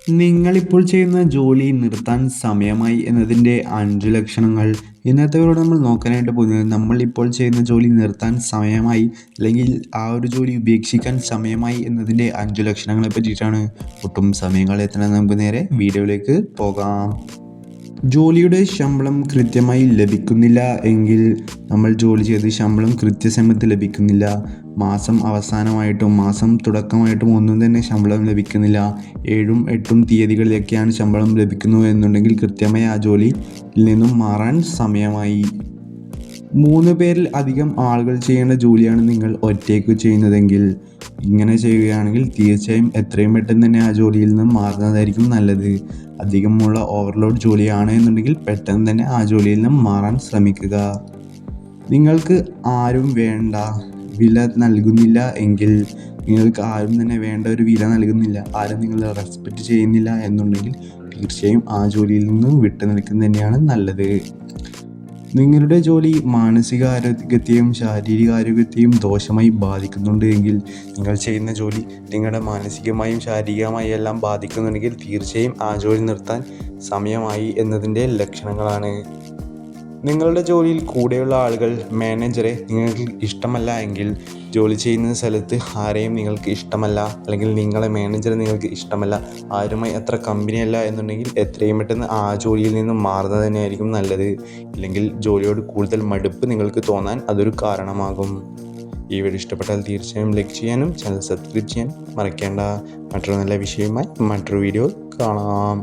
നിങ്ങളിപ്പോൾ ചെയ്യുന്ന ജോലി നിർത്താൻ സമയമായി എന്നതിൻ്റെ 5 ലക്ഷണങ്ങൾ. ഇന്നത്തെ വീഡിയോയിൽ നമ്മൾ നോക്കാനായിട്ട് പോകുന്നത് നമ്മളിപ്പോൾ ചെയ്യുന്ന ജോലി നിർത്താൻ സമയമായി അല്ലെങ്കിൽ ആ ഒരു ജോലി ഉപേക്ഷിക്കാൻ സമയമായി എന്നതിൻ്റെ 5 ലക്ഷണങ്ങളെ പറ്റിയിട്ടാണ്. ഒട്ടും സമയം കളയാതെ നമുക്ക് നേരെ വീഡിയോയിലേക്ക് പോകാം. ജോലിയുടെ ശമ്പളം കൃത്യമായി ലഭിക്കുന്നില്ല എങ്കിൽ നമ്മൾ ജോലി ചെയ്ത് ശമ്പളം കൃത്യസമയത്ത് ലഭിക്കുന്നില്ല, മാസം അവസാനമായിട്ടും മാസം തുടക്കമായിട്ടും ഒന്നും തന്നെ ശമ്പളം ലഭിക്കുന്നില്ല, 7ഉം 8ഉം തീയതികളിലൊക്കെയാണ് ശമ്പളം ലഭിക്കുന്നു എന്നുണ്ടെങ്കിൽ കൃത്യമായി ആ ജോലിയിൽ നിന്നും മാറാൻ സമയമായി. 3 പേരിൽ അധികം ആളുകൾ ചെയ്യേണ്ട ജോലിയാണ് നിങ്ങൾ ഒറ്റയ്ക്ക് ചെയ്യുന്നതെങ്കിൽ ഇങ്ങനെ ചെയ്യുകയാണെങ്കിൽ തീർച്ചയായും എത്രയും പെട്ടെന്ന് തന്നെ ആ ജോലിയിൽ നിന്നും മാറുന്നതായിരിക്കും നല്ലത്. അധികമുള്ള ഓവർലോഡ് ജോലിയാണ് എന്നുണ്ടെങ്കിൽ പെട്ടെന്ന് തന്നെ ആ ജോലിയിൽ നിന്നും മാറാൻ ശ്രമിക്കുക. നിങ്ങൾക്ക് ആരും വേണ്ട, വില നൽകുന്നില്ല എങ്കിൽ, നിങ്ങൾക്ക് ആരും തന്നെ വേണ്ട ഒരു വില നൽകുന്നില്ല, ആരും നിങ്ങളെ റെസ്പെക്റ്റ് ചെയ്യുന്നില്ല എന്നുണ്ടെങ്കിൽ തീർച്ചയായും ആ ജോലിയിൽ നിന്നും വിട്ടു നിൽക്കുന്നത് തന്നെയാണ് നല്ലത്. നിങ്ങളുടെ ജോലി മാനസികാരോഗ്യത്തെയും ശാരീരികാരോഗ്യത്തെയും ദോഷമായി ബാധിക്കുന്നുണ്ട് എങ്കിൽ, നിങ്ങൾ ചെയ്യുന്ന ജോലി നിങ്ങളുടെ മാനസികമായും ശാരീരികമായും എല്ലാം ബാധിക്കുന്നുണ്ടെങ്കിൽ തീർച്ചയായും ആ ജോലി നിർത്താൻ സമയമായി എന്നതിൻ്റെ ലക്ഷണങ്ങളാണ്. നിങ്ങളുടെ ജോലിയിൽ കൂടെയുള്ള ആളുകൾ, മാനേജറെ നിങ്ങൾക്ക് ഇഷ്ടമല്ല എങ്കിൽ, ജോലി ചെയ്യുന്ന സ്ഥലത്ത് ആരെയും നിങ്ങൾക്ക് ഇഷ്ടമല്ല അല്ലെങ്കിൽ നിങ്ങളെ മാനേജറെ നിങ്ങൾക്ക് ഇഷ്ടമല്ല, ആരുമായി അത്ര കമ്പനിയല്ല എന്നുണ്ടെങ്കിൽ എത്രയും പെട്ടെന്ന് ആ ജോലിയിൽ നിന്ന് മാറുന്നത് തന്നെയായിരിക്കും നല്ലത്. ഇല്ലെങ്കിൽ ജോലിയോട് കൂടുതൽ മടുപ്പ് നിങ്ങൾക്ക് തോന്നാൻ അതൊരു കാരണമാകും. ഈ വീഡിയോ ഇഷ്ടപ്പെട്ടാൽ തീർച്ചയായും ലൈക്ക് ചെയ്യാനും ചാനൽ സബ്സ്ക്രൈബ് ചെയ്യാൻ മറക്കേണ്ട. മറ്റൊരു നല്ല വിഷയവുമായി മറ്റൊരു വീഡിയോ കാണാം.